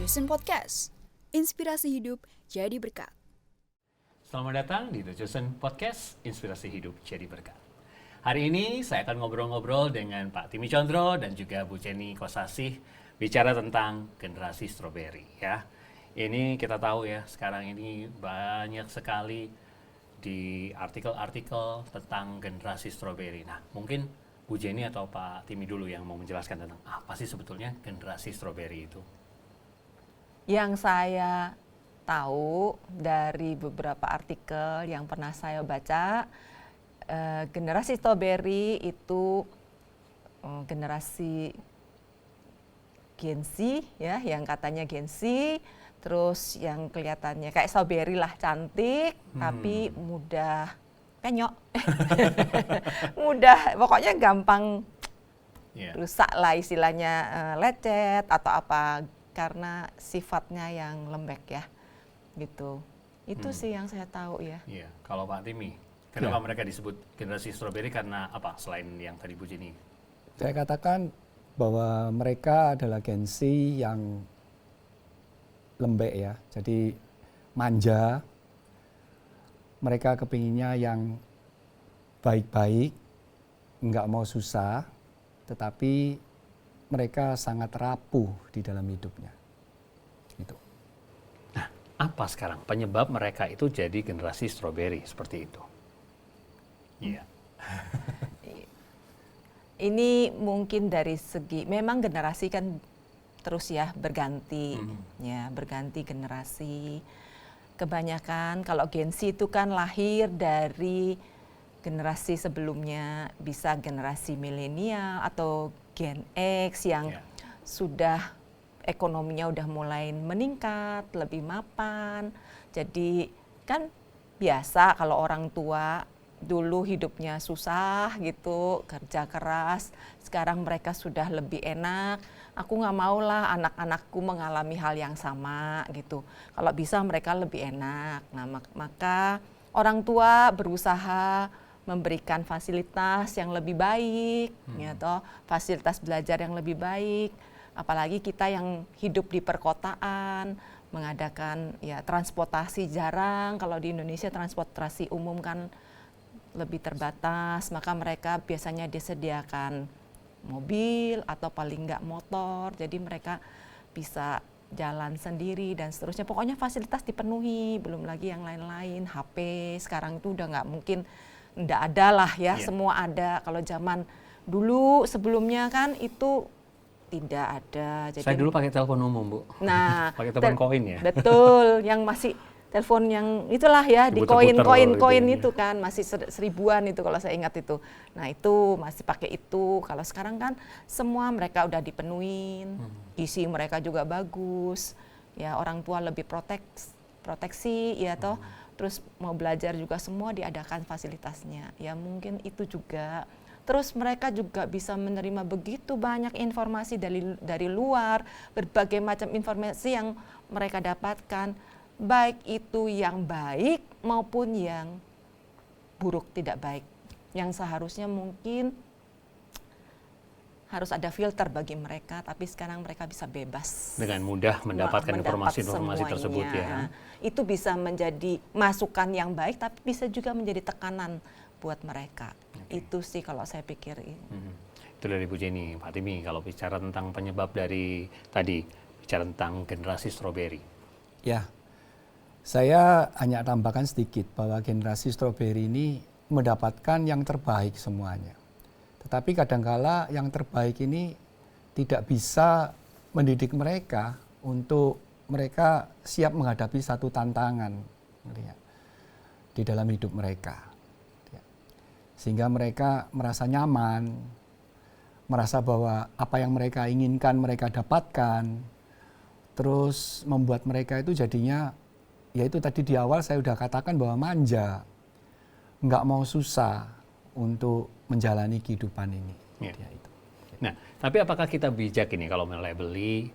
Jusen Podcast. Inspirasi hidup jadi berkat. Selamat datang di The Chosen Podcast, Inspirasi Hidup Jadi Berkat. Hari ini saya akan ngobrol-ngobrol dengan Pak Timi Condro dan juga Bu Jenny Kosasih bicara tentang generasi stroberi ya. Ini kita tahu ya, sekarang ini banyak sekali di artikel-artikel tentang generasi stroberi. Nah, mungkin Bu Jenny atau Pak Timi dulu yang mau menjelaskan tentang apa sih sebetulnya generasi stroberi itu. Yang saya tahu dari beberapa artikel yang pernah saya baca, generasi stroberi itu generasi Gen Z ya, yang katanya Gen Z, terus yang kelihatannya kayak stroberi lah, cantik tapi mudah penyok, mudah, pokoknya gampang rusak lah istilahnya, lecet atau apa karena sifatnya yang lembek ya, gitu. Itu sih yang saya tahu ya. Iya, kalau Pak Timi, kenapa mereka disebut generasi stroberi karena apa selain yang tadi Bu Jenny? Saya katakan bahwa mereka adalah Gen Z yang lembek ya, jadi manja. Mereka kepinginnya yang baik-baik, nggak mau susah, tetapi mereka sangat rapuh di dalam hidupnya. Gitu. Nah, apa sekarang penyebab mereka itu jadi generasi stroberi seperti itu? Iya. Ini mungkin dari segi, memang generasi kan terus ya berganti, ya berganti generasi. Kebanyakan kalau Gen Z itu kan lahir dari generasi sebelumnya, bisa generasi milenial atau Gen X yang sudah ekonominya udah mulai meningkat, lebih mapan. Jadi kan biasa kalau orang tua dulu hidupnya susah gitu, kerja keras, sekarang mereka sudah lebih enak. Aku nggak mau lah anak-anakku mengalami hal yang sama gitu. Kalau bisa mereka lebih enak. Nah, maka orang tua berusaha memberikan fasilitas yang lebih baik, gitu, fasilitas belajar yang lebih baik. Apalagi kita yang hidup di perkotaan, mengadakan ya transportasi jarang. Kalau di Indonesia transportasi umum kan lebih terbatas, maka mereka biasanya disediakan mobil atau paling enggak motor, jadi mereka bisa jalan sendiri dan seterusnya. Pokoknya fasilitas dipenuhi, belum lagi yang lain-lain, HP sekarang itu udah nggak mungkin nggak ada lah ya, semua ada. Kalau zaman dulu sebelumnya kan itu tidak ada. Jadi, saya dulu pakai telepon umum, Bu. nah, pakai telepon koin ya. betul, yang masih telepon yang itulah ya, di koin itu kan masih seribuan itu kalau saya ingat itu. Nah itu masih pakai itu. Kalau sekarang kan semua mereka udah dipenuhin, isi mereka juga bagus, ya orang tua lebih proteksi ya toh. Terus mau belajar juga semua diadakan fasilitasnya. Ya mungkin itu juga. Terus mereka juga bisa menerima begitu banyak informasi dari luar, berbagai macam informasi yang mereka dapatkan. Baik itu yang baik maupun yang buruk, tidak baik. Yang seharusnya mungkin harus ada filter bagi mereka, tapi sekarang mereka bisa bebas. Dengan mudah mendapatkan informasi-informasi tersebut ya. Itu bisa menjadi masukan yang baik, tapi bisa juga menjadi tekanan buat mereka. Itu sih kalau saya pikir. Itu dari Bu Jenny. Pak Timi, kalau bicara tentang penyebab dari tadi, bicara tentang generasi stroberi. Ya. Saya hanya tambahkan sedikit bahwa generasi stroberi ini mendapatkan yang terbaik semuanya. Tetapi kadangkala yang terbaik ini tidak bisa mendidik mereka untuk mereka siap menghadapi satu tantangan di dalam hidup mereka. Sehingga mereka merasa nyaman, merasa bahwa apa yang mereka inginkan mereka dapatkan, terus membuat mereka itu jadinya, ya itu tadi di awal saya sudah katakan bahwa manja, nggak mau susah untuk menjalani kehidupan ini. Ya. Ya, itu. Nah, tapi apakah kita bijak ini kalau melabeli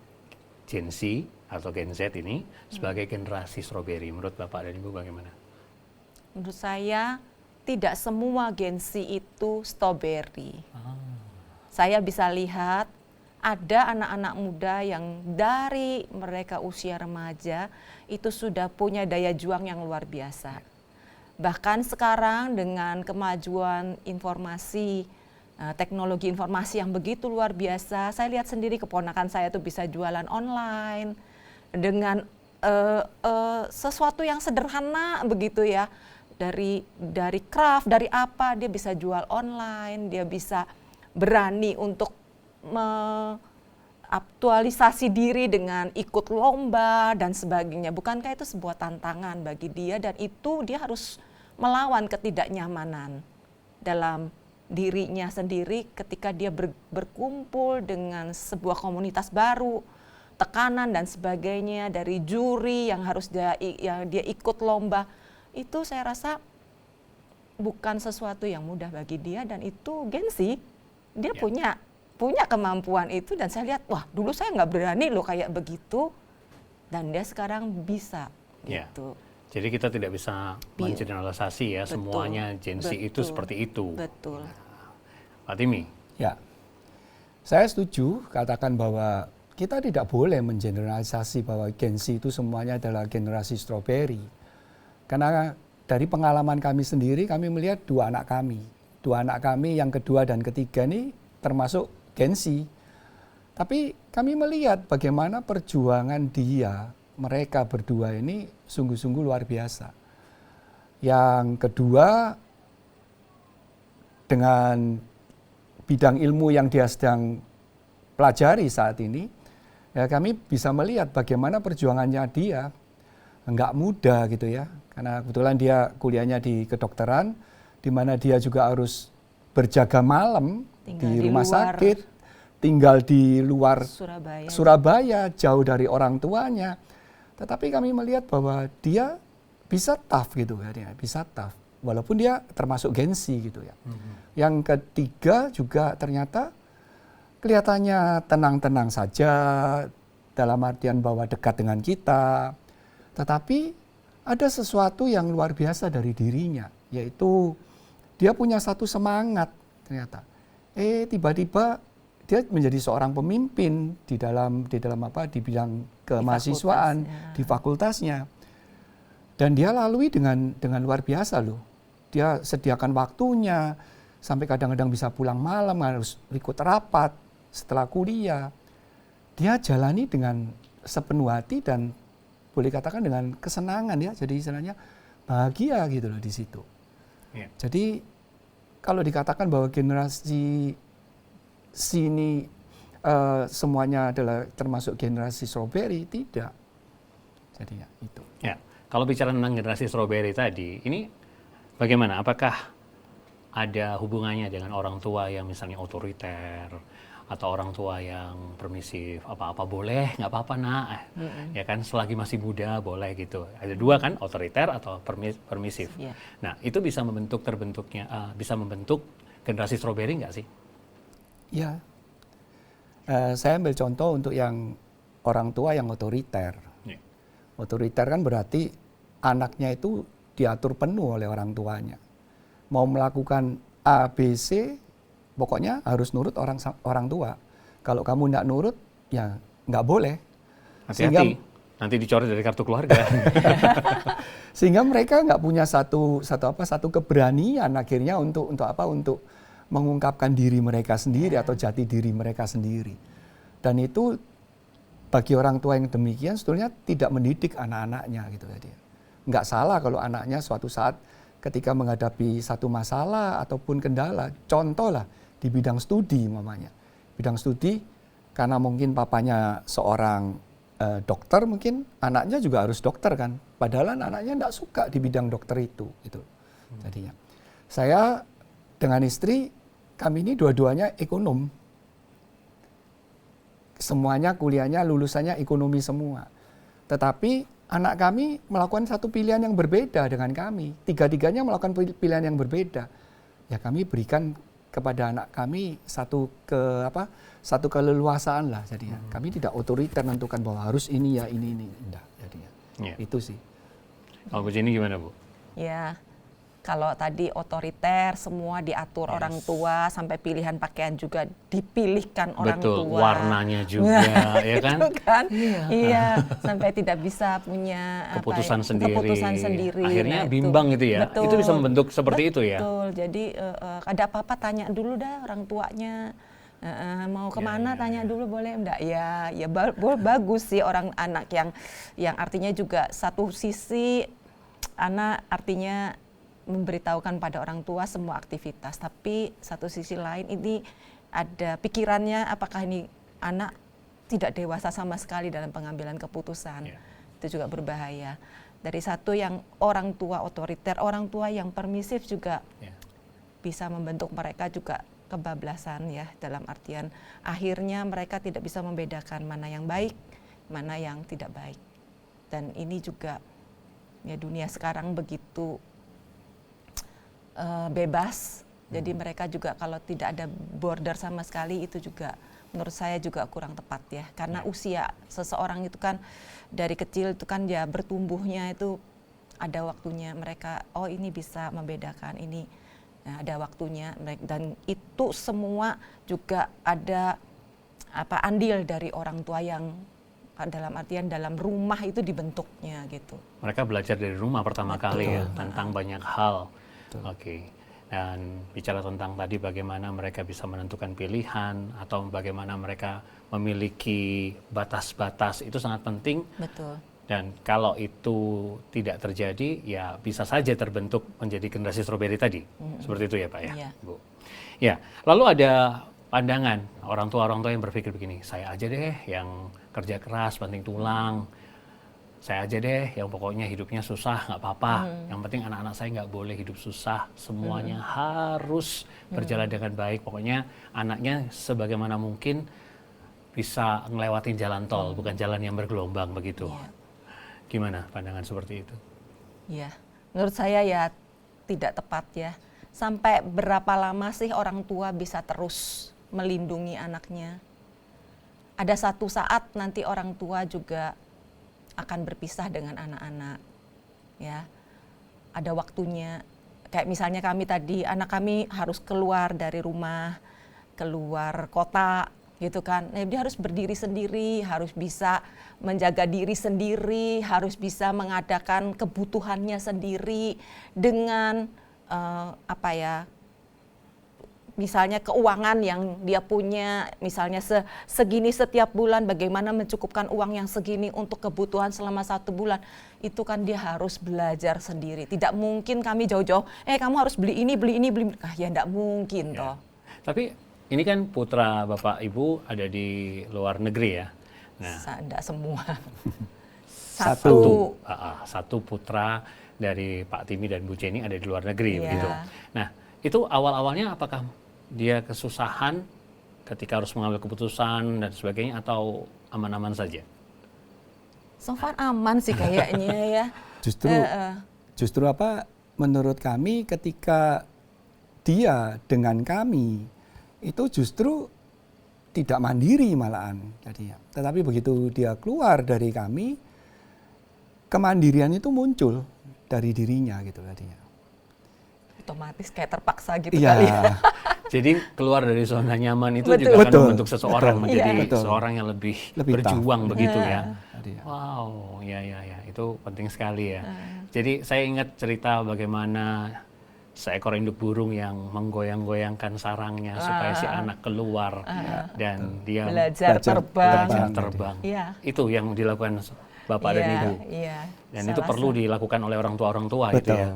Gen Z atau Gen Z ini sebagai generasi stroberi? Menurut Bapak dan Ibu bagaimana? Menurut saya tidak semua Gen Z itu stroberi. Saya bisa lihat ada anak-anak muda yang dari mereka usia remaja itu sudah punya daya juang yang luar biasa. Bahkan sekarang dengan kemajuan informasi, teknologi informasi yang begitu luar biasa, saya lihat sendiri keponakan saya tuh bisa jualan online dengan sesuatu yang sederhana begitu ya, dari craft, dari apa dia bisa jual online, dia bisa berani untuk aktualisasi diri dengan ikut lomba dan sebagainya. Bukankah itu sebuah tantangan bagi dia, dan itu dia harus melawan ketidaknyamanan dalam dirinya sendiri ketika dia berkumpul dengan sebuah komunitas baru, tekanan dan sebagainya dari juri yang harus dia ikut lomba. Itu saya rasa bukan sesuatu yang mudah bagi dia, dan itu gengsi. Dia punya kemampuan itu, dan saya lihat, wah dulu saya nggak berani loh kayak begitu, dan dia sekarang bisa gitu. Jadi kita tidak bisa mengeneralisasi ya, semuanya Gen Z itu seperti itu. Betul. Pak Timi? Ya, saya setuju katakan bahwa kita tidak boleh mengeneralisasi bahwa Gen Z itu semuanya adalah generasi stroberi. Karena dari pengalaman kami sendiri, kami melihat dua anak kami yang kedua dan ketiga ini termasuk Gen Z. Tapi kami melihat bagaimana perjuangan mereka berdua ini sungguh-sungguh luar biasa. Yang kedua, dengan bidang ilmu yang dia sedang pelajari saat ini, ya kami bisa melihat bagaimana perjuangannya dia. Enggak mudah gitu ya, karena kebetulan dia kuliahnya di kedokteran, di mana dia juga harus berjaga malam di rumah sakit, tinggal di luar Surabaya, jauh dari orang tuanya. Tetapi kami melihat bahwa dia bisa tough gitu ya, bisa tough, walaupun dia termasuk Gen Z gitu ya. Yang ketiga juga ternyata kelihatannya tenang-tenang saja, dalam artian bahwa dekat dengan kita. Tetapi ada sesuatu yang luar biasa dari dirinya, yaitu dia punya satu semangat ternyata. Tiba-tiba dia menjadi seorang pemimpin di dalam di bidang kemahasiswaan, di fakultasnya. Dan dia lalui dengan luar biasa loh. Dia sediakan waktunya, sampai kadang-kadang bisa pulang malam, harus ikut rapat setelah kuliah. Dia jalani dengan sepenuh hati dan boleh katakan dengan kesenangan ya, jadi istilahnya bahagia gitu loh di situ. Jadi kalau dikatakan bahwa generasi sini semuanya adalah termasuk generasi strawberry, tidak. Jadi ya itu. Ya, kalau bicara tentang generasi strawberry tadi, ini bagaimana? Apakah ada hubungannya dengan orang tua yang misalnya otoriter, atau orang tua yang permisif, apa-apa boleh, nggak apa-apa nak, ya kan selagi masih muda boleh gitu. Ada dua kan, otoriter atau permisif. Nah itu bisa membentuk bisa membentuk generasi strawberry nggak sih? Ya, saya ambil contoh untuk yang orang tua yang otoriter. Otoriter kan berarti anaknya itu diatur penuh oleh orang tuanya. Mau melakukan A, B, C, pokoknya harus nurut orang tua. Kalau kamu nggak nurut, ya nggak boleh. Hati-hati, nanti dicoret dari kartu keluarga. Sehingga mereka nggak punya satu keberanian akhirnya untuk mengungkapkan diri mereka sendiri atau jati diri mereka sendiri. Dan itu bagi orang tua yang demikian sebetulnya tidak mendidik anak-anaknya gitu ya dia. Nggak salah kalau anaknya suatu saat ketika menghadapi satu masalah ataupun kendala, contoh lah di bidang studi mamanya. Bidang studi karena mungkin papanya seorang dokter, mungkin anaknya juga harus dokter kan. Padahal anaknya enggak suka di bidang dokter itu gitu. Jadinya. Saya dengan istri, kami ini dua-duanya ekonom. Semuanya kuliahnya lulusannya ekonomi semua. Tetapi anak kami melakukan satu pilihan yang berbeda dengan kami. Tiga-tiganya melakukan pilihan yang berbeda. Ya kami berikan kepada anak kami satu keleluasaan lah jadinya. Kami tidak otoriter menentukan bahwa harus ini ya ini enggak jadinya. Itu sih. Kalau Bu Jenny gimana Bu? Ya, Kalau tadi otoriter, semua diatur orang tua, sampai pilihan pakaian juga dipilihkan orang Betul, tua. warnanya juga, ya kan? Itu kan? Iya, sampai tidak bisa punya Keputusan sendiri. keputusan sendiri. Akhirnya Nah, bimbang gitu ya. Betul. Itu bisa membentuk seperti itu ya. Betul. Jadi ada apa-apa tanya dulu dah orang tuanya. Mau kemana tanya dulu boleh enggak? Ya bagus sih orang anak yang artinya juga satu sisi anak artinya memberitahukan pada orang tua semua aktivitas, tapi satu sisi lain ini ada pikirannya apakah ini anak tidak dewasa sama sekali dalam pengambilan keputusan. Itu juga berbahaya. Dari satu yang orang tua otoriter, orang tua yang permisif juga bisa membentuk mereka juga kebablasan ya, dalam artian akhirnya mereka tidak bisa membedakan mana yang baik, mana yang tidak baik. Dan ini juga ya dunia sekarang begitu bebas, jadi mereka juga kalau tidak ada border sama sekali itu juga menurut saya juga kurang tepat ya, karena usia seseorang itu kan dari kecil itu kan ya bertumbuhnya itu ada waktunya mereka ini bisa membedakan ini. Nah, ada waktunya dan itu semua juga ada andil dari orang tua yang dalam artian dalam rumah itu dibentuknya gitu. Mereka belajar dari rumah pertama kali ya tentang banyak hal. Oke. Dan bicara tentang tadi bagaimana mereka bisa menentukan pilihan atau bagaimana mereka memiliki batas-batas itu sangat penting. Betul. Dan kalau itu tidak terjadi, ya bisa saja terbentuk menjadi generasi stroberi tadi. Seperti itu ya Pak ya, Bu. Ya, lalu ada pandangan orang tua yang berpikir begini, saya aja deh yang kerja keras, banting tulang. Saya aja deh yang pokoknya hidupnya susah, nggak apa-apa. Yang penting anak-anak saya nggak boleh hidup susah. Semuanya harus berjalan dengan baik. Pokoknya anaknya sebagaimana mungkin bisa ngelewatin jalan tol, bukan jalan yang bergelombang begitu. Gimana pandangan seperti itu? Ya, menurut saya ya tidak tepat ya. Sampai berapa lama sih orang tua bisa terus melindungi anaknya? Ada satu saat nanti orang tua juga akan berpisah dengan anak-anak. Ya. Ada waktunya. Kayak misalnya kami tadi, anak kami harus keluar dari rumah, keluar kota gitu kan. Nah, dia harus berdiri sendiri, harus bisa menjaga diri sendiri, harus bisa mengadakan kebutuhannya sendiri dengan misalnya keuangan yang dia punya, misalnya segini setiap bulan, bagaimana mencukupkan uang yang segini untuk kebutuhan selama 1 bulan, itu kan dia harus belajar sendiri. Tidak mungkin kami jauh-jauh, kamu harus beli ini, ya enggak mungkin toh. Tapi ini kan putra Bapak Ibu ada di luar negeri ya. Nah, enggak semua. Satu putra dari Pak Timi dan Bu Jenny ada di luar negeri begitu. Nah, itu awal-awalnya apakah dia kesusahan ketika harus mengambil keputusan dan sebagainya atau aman-aman saja? So far aman sih kayaknya ya. Justru menurut kami ketika dia dengan kami itu justru tidak mandiri malahan tadinya. Tetapi begitu dia keluar dari kami, kemandirian itu muncul dari dirinya gitu tadinya. Otomatis kayak terpaksa gitu kali ya. Jadi keluar dari zona nyaman itu juga akan membentuk seseorang menjadi seorang yang lebih berjuang begitu ya. Wow, ya itu penting sekali ya. Jadi saya ingat cerita bagaimana seekor induk burung yang menggoyang-goyangkan sarangnya supaya si anak keluar dan dia belajar terbang. Itu yang dilakukan Bapak dan Ibu. Dan itu perlu dilakukan oleh orang tua itu ya.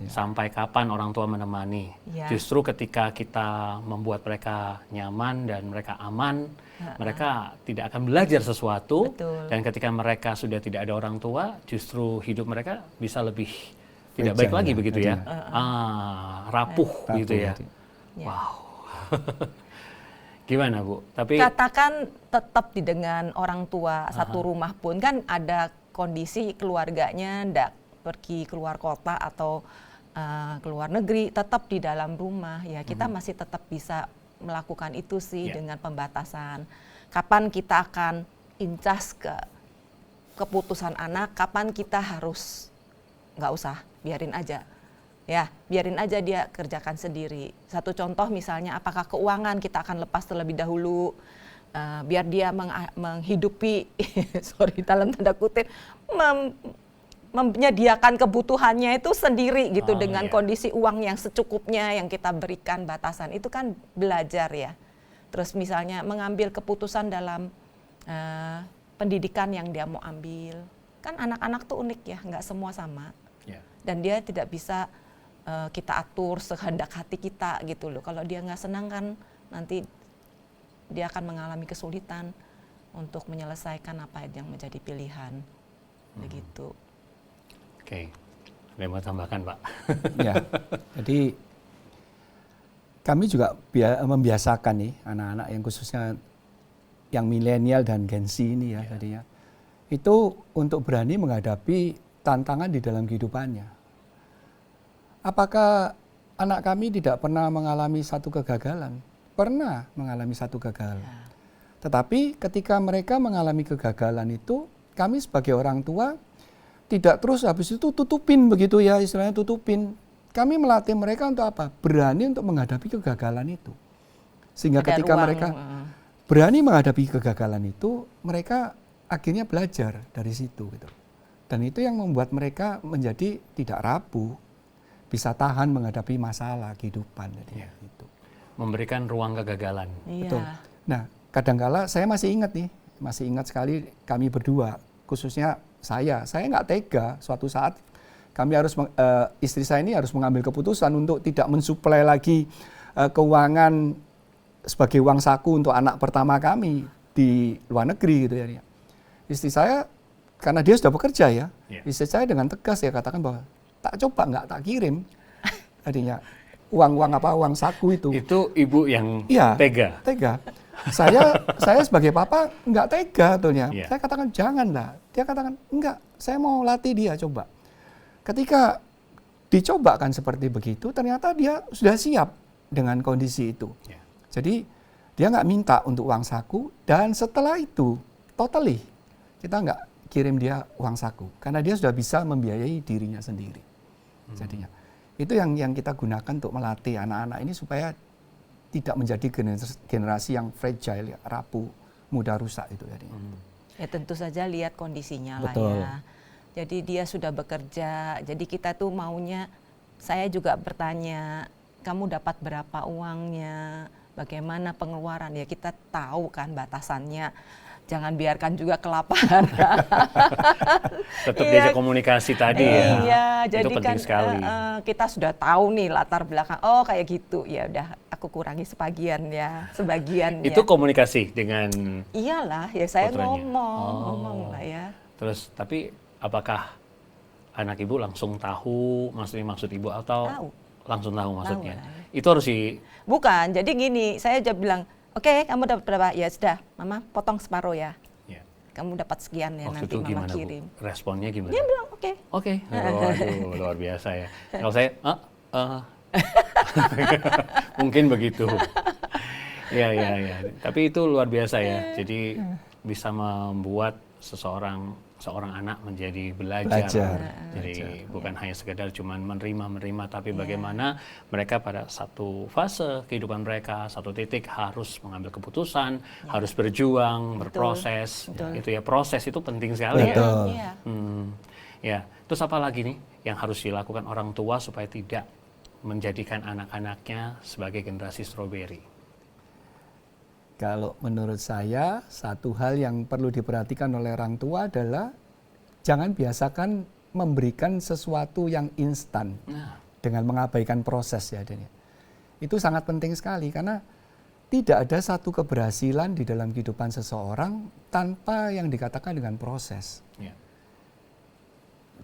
Sampai kapan orang tua menemani? Justru ketika kita membuat mereka nyaman dan mereka aman, mereka tidak akan belajar sesuatu. Dan ketika mereka sudah tidak ada orang tua, justru hidup mereka bisa lebih tidak baik lagi begitu ya. Rapuh gitu ya. Wow. Gimana Bu? Tapi katakan tetap dengan orang tua satu rumah pun kan ada kondisi keluarganya ndak pergi keluar kota atau keluar negeri, tetap di dalam rumah ya kita masih tetap bisa melakukan itu sih dengan pembatasan. Kapan kita akan incas ke keputusan anak, kapan kita harus nggak usah biarin aja. Ya, biarin aja dia kerjakan sendiri. Satu contoh misalnya, apakah keuangan kita akan lepas terlebih dahulu, biar dia menghidupi, sorry dalam tanda kutip, menyediakan kebutuhannya itu sendiri gitu dengan kondisi uang yang secukupnya yang kita berikan batasan. Itu kan belajar ya. Terus misalnya mengambil keputusan dalam pendidikan yang dia mau ambil. Kan anak-anak tuh unik ya, nggak semua sama. Dan dia tidak bisa kita atur sekehendak hati kita gitu loh. Kalau dia nggak senang kan nanti dia akan mengalami kesulitan untuk menyelesaikan apa yang menjadi pilihan. Begitu. Oke. Ada yang mau tambahkan, Pak? Ya. Jadi kami juga membiasakan nih anak-anak yang khususnya yang milenial dan Gen Z ini ya tadinya. Itu untuk berani menghadapi tantangan di dalam kehidupannya. Apakah anak kami tidak pernah mengalami satu kegagalan? Pernah mengalami satu kegagalan. Tetapi ketika mereka mengalami kegagalan itu, kami sebagai orang tua tidak terus habis itu tutupin begitu ya, istilahnya tutupin. Kami melatih mereka untuk apa? Berani untuk menghadapi kegagalan itu. Sehingga Ada ketika ruang, mereka berani menghadapi kegagalan itu, mereka akhirnya belajar dari situ gitu. Dan itu yang membuat mereka menjadi tidak rapuh, bisa tahan menghadapi masalah kehidupan. Gitu. Memberikan ruang kegagalan. Betul. Nah, kadangkala saya masih ingat sekali kami berdua, khususnya saya nggak tega suatu saat kami harus istri saya ini harus mengambil keputusan untuk tidak mensuplai lagi keuangan sebagai uang saku untuk anak pertama kami di luar negeri gitu ya. Istri saya karena dia sudah bekerja ya, istri saya dengan tegas ya katakan bahwa tak coba nggak tak kirim tadinya uang saku itu. Itu ibu yang tega. Saya sebagai papa nggak tega betulnya. Saya katakan janganlah. Dia katakan enggak, saya mau latih dia coba. Ketika dicoba kan seperti begitu, ternyata dia sudah siap dengan kondisi itu. Jadi dia nggak minta untuk uang saku dan setelah itu totally kita nggak kirim dia uang saku karena dia sudah bisa membiayai dirinya sendiri. Jadinya itu yang kita gunakan untuk melatih anak-anak ini supaya tidak menjadi generasi yang fragile, rapuh, mudah rusak itu jadinya. Ya tentu saja lihat kondisinya lah Betul. ya. Jadi dia sudah bekerja, jadi kita tuh maunya, saya juga bertanya, kamu dapat berapa uangnya, bagaimana pengeluaran, ya kita tahu kan batasannya. Jangan biarkan juga kelaparan. Tetap diajak komunikasi tadi ya. Iya, jadi itu penting kan sekali. Kita sudah tahu nih latar belakang. Oh kayak gitu, ya udah aku kurangi sebagian ya. Itu komunikasi dengan. Iyalah, ya saya putranya. ngomong lah ya. Terus tapi apakah anak ibu langsung tahu maksud ibu atau Tahu. langsung tahu maksudnya? Tahu lah. Itu harus Bukan, jadi gini, saya aja bilang, oke, kamu dapat berapa? Ya sudah, mama potong separuh ya. Kamu dapat sekian ya, waktu nanti itu mama gimana, kirim. Bu? Responnya gimana? Dia bilang oke. Oke. Waduh, luar biasa ya. Kalau saya, mungkin begitu. Ya. Tapi itu luar biasa ya. Jadi bisa membuat seorang anak menjadi belajar. Jadi bukan hanya sekedar cuman menerima, tapi bagaimana mereka pada satu fase kehidupan mereka, satu titik harus mengambil keputusan, harus berjuang, berproses. Itu ya, proses itu penting sekali. Betul. Ya. Ya. Terus apa lagi nih yang harus dilakukan orang tua supaya tidak menjadikan anak-anaknya sebagai generasi stroberi? Kalau menurut saya, satu hal yang perlu diperhatikan oleh orang tua adalah jangan biasakan memberikan sesuatu yang instan dengan mengabaikan proses ya. Itu sangat penting sekali karena tidak ada satu keberhasilan di dalam kehidupan seseorang tanpa yang dikatakan dengan proses.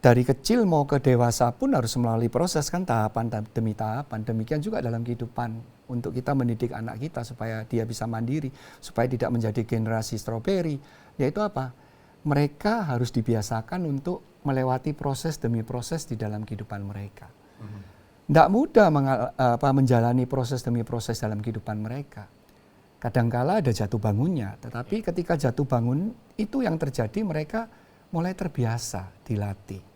Dari kecil mau ke dewasa pun harus melalui proses kan, tahapan demi tahapan. Demikian juga dalam kehidupan untuk kita mendidik anak kita supaya dia bisa mandiri, supaya tidak menjadi generasi stroberi. Yaitu apa? Mereka harus dibiasakan untuk melewati proses demi proses di dalam kehidupan mereka. Tidak mudah menjalani proses demi proses dalam kehidupan mereka. Kadangkala ada jatuh bangunnya, tetapi ketika jatuh bangun itu yang terjadi mereka mulai terbiasa dilatih.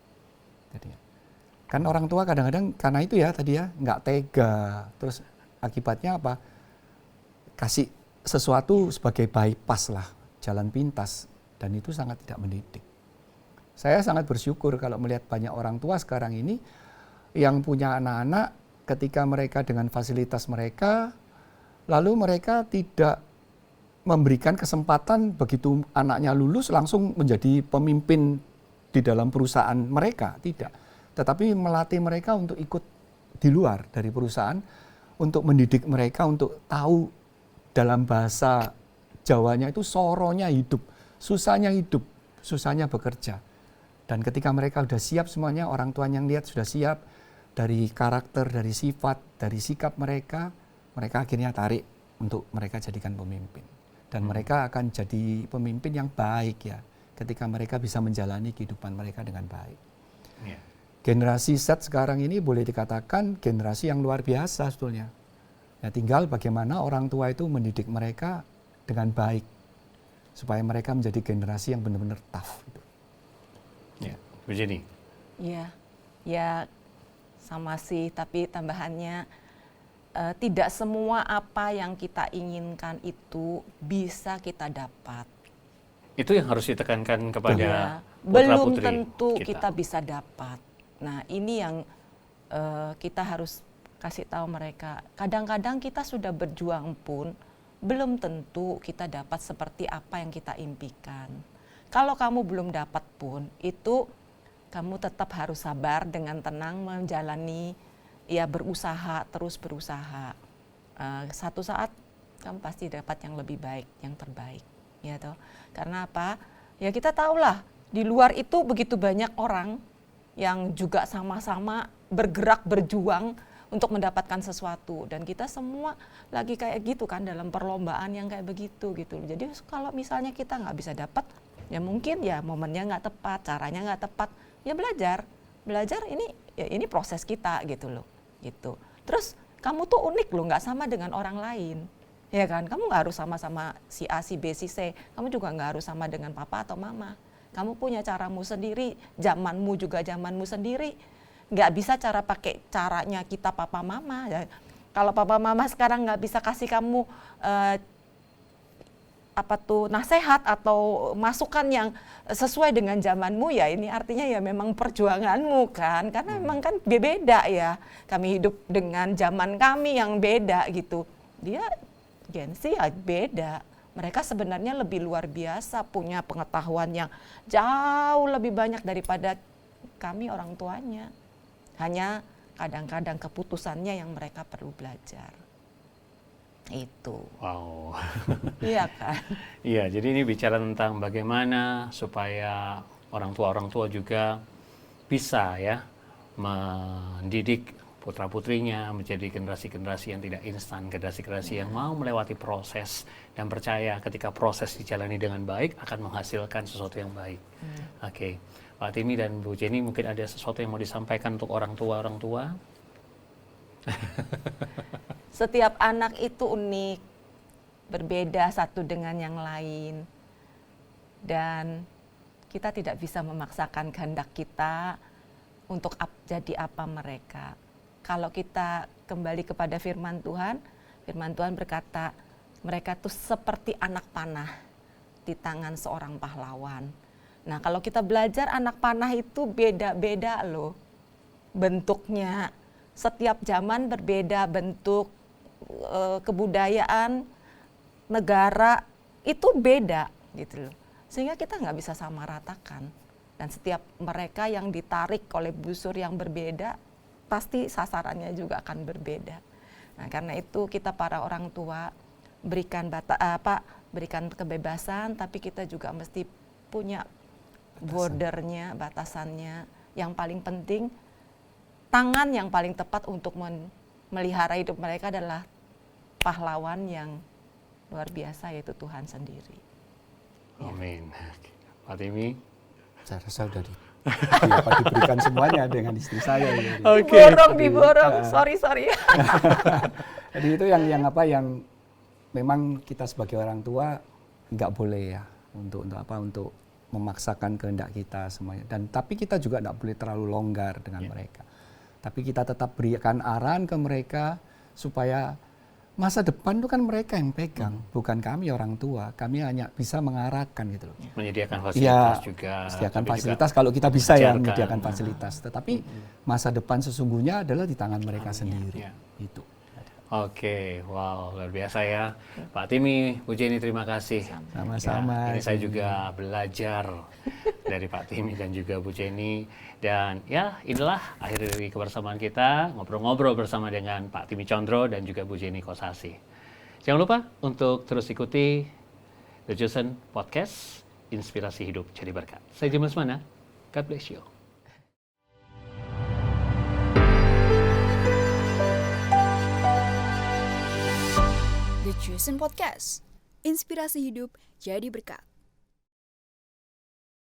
Kan orang tua kadang-kadang karena itu ya tadi ya nggak tega, terus akibatnya apa? Kasih sesuatu sebagai bypass lah, jalan pintas, dan itu sangat tidak mendidik. Saya sangat bersyukur kalau melihat banyak orang tua sekarang ini yang punya anak-anak ketika mereka dengan fasilitas mereka, lalu mereka tidak memberikan kesempatan begitu anaknya lulus langsung menjadi pemimpin di dalam perusahaan mereka, tidak. Tetapi melatih mereka untuk ikut di luar dari perusahaan, untuk mendidik mereka untuk tahu dalam bahasa Jawanya itu soronya hidup, susahnya bekerja. Dan ketika mereka sudah siap semuanya, orang tuanya yang lihat sudah siap dari karakter, dari sifat, dari sikap mereka akhirnya tarik untuk mereka jadikan pemimpin. Dan mereka akan jadi pemimpin yang baik ya, ketika mereka bisa menjalani kehidupan mereka dengan baik. Yeah. Generasi Z sekarang ini boleh dikatakan generasi yang luar biasa sebetulnya. Ya, tinggal bagaimana orang tua itu mendidik mereka dengan baik supaya mereka menjadi generasi yang benar-benar tough. Ya, Bu Jenny. Ya sama sih, tapi tambahannya tidak semua apa yang kita inginkan itu bisa kita dapat. Itu yang harus ditekankan kepada belum putra-putri tentu kita bisa dapat. Nah, ini yang kita harus kasih tahu mereka. Kadang-kadang kita sudah berjuang pun belum tentu kita dapat seperti apa yang kita impikan. Kalau kamu belum dapat pun, itu kamu tetap harus sabar dengan tenang menjalani, ya berusaha, terus berusaha. Satu saat kamu pasti dapat yang lebih baik, yang terbaik. Ya toh. Karena apa? Ya kita tahulah di luar itu begitu banyak orang yang juga sama-sama bergerak, berjuang untuk mendapatkan sesuatu, dan kita semua lagi kayak gitu kan dalam perlombaan yang kayak begitu gitu. Jadi kalau misalnya kita nggak bisa dapat, ya mungkin ya momennya nggak tepat, caranya nggak tepat, ya belajar ini proses kita gitu loh, gitu. Terus kamu tuh unik loh, nggak sama dengan orang lain, ya kan? Kamu nggak harus sama-sama si A, si B, si C, kamu juga nggak harus sama dengan papa atau mama. Kamu punya caramu sendiri, zamanmu juga zamanmu sendiri. Nggak bisa pakai caranya kita papa mama. Kalau papa mama sekarang nggak bisa kasih kamu nasihat atau masukan yang sesuai dengan zamanmu, ya ini artinya ya memang perjuanganmu kan, karena memang kan beda ya. Kami hidup dengan zaman kami yang beda gitu. Dia Gen Z ya beda. Mereka sebenarnya lebih luar biasa, punya pengetahuan yang jauh lebih banyak daripada kami orang tuanya. Hanya kadang-kadang keputusannya yang mereka perlu belajar. Itu. Wow. Iya kan? Iya, jadi ini bicara tentang bagaimana supaya orang tua juga bisa ya mendidik putra-putrinya menjadi generasi-generasi yang tidak instan, generasi-generasi yang mau melewati proses dan percaya ketika proses dijalani dengan baik akan menghasilkan sesuatu yang baik. Oke. Pak Timi dan Bu Jenny, mungkin ada sesuatu yang mau disampaikan untuk orang tua? Setiap anak itu unik, berbeda satu dengan yang lain. Dan kita tidak bisa memaksakan kehendak kita untuk jadi apa mereka. Kalau kita kembali kepada firman Tuhan berkata, mereka tuh seperti anak panah di tangan seorang pahlawan. Nah, kalau kita belajar anak panah itu beda-beda loh bentuknya. Setiap zaman berbeda bentuk, kebudayaan, negara itu beda gitu loh. Sehingga kita nggak bisa samaratakan. Dan setiap mereka yang ditarik oleh busur yang berbeda, pasti sasarannya juga akan berbeda. Nah, karena itu kita para orang tua berikan kebebasan, tapi kita juga mesti punya bordernya, batasannya. Yang paling penting, tangan yang paling tepat untuk melihara hidup mereka adalah pahlawan yang luar biasa, yaitu Tuhan sendiri. Amin. Pak Timi? Saya rasa sudah diberikan semuanya dengan istri saya. Diborong. Sorry. Jadi itu yang memang kita sebagai orang tua nggak boleh ya untuk memaksakan kehendak kita semuanya. Dan tapi kita juga nggak boleh terlalu longgar dengan mereka. Tapi kita tetap berikan arahan ke mereka supaya masa depan itu kan mereka yang pegang, bukan kami orang tua. Kami hanya bisa mengarahkan gitu loh. Menyediakan fasilitas Ya, juga. sediakan tapi fasilitas kalau kita bisa ya mengajarkan. menyediakan fasilitas. Tetapi masa depan sesungguhnya adalah di tangan mereka sendiri. Ya. Itu. Oke, wow, luar biasa ya. Pak Timi, Bu Jenny, terima kasih. Sama-sama. Ya, ini saya juga belajar dari Pak Timi dan juga Bu Jenny. Dan ya, inilah akhir dari kebersamaan kita, ngobrol-ngobrol bersama dengan Pak Timi Condro dan juga Bu Jenny Kosasih. Jangan lupa untuk terus ikuti The Chosen Podcast, Inspirasi Hidup Jadi Berkat. Saya Jim Lesmana, God bless you. The Chosen Podcast. Inspirasi hidup jadi berkat.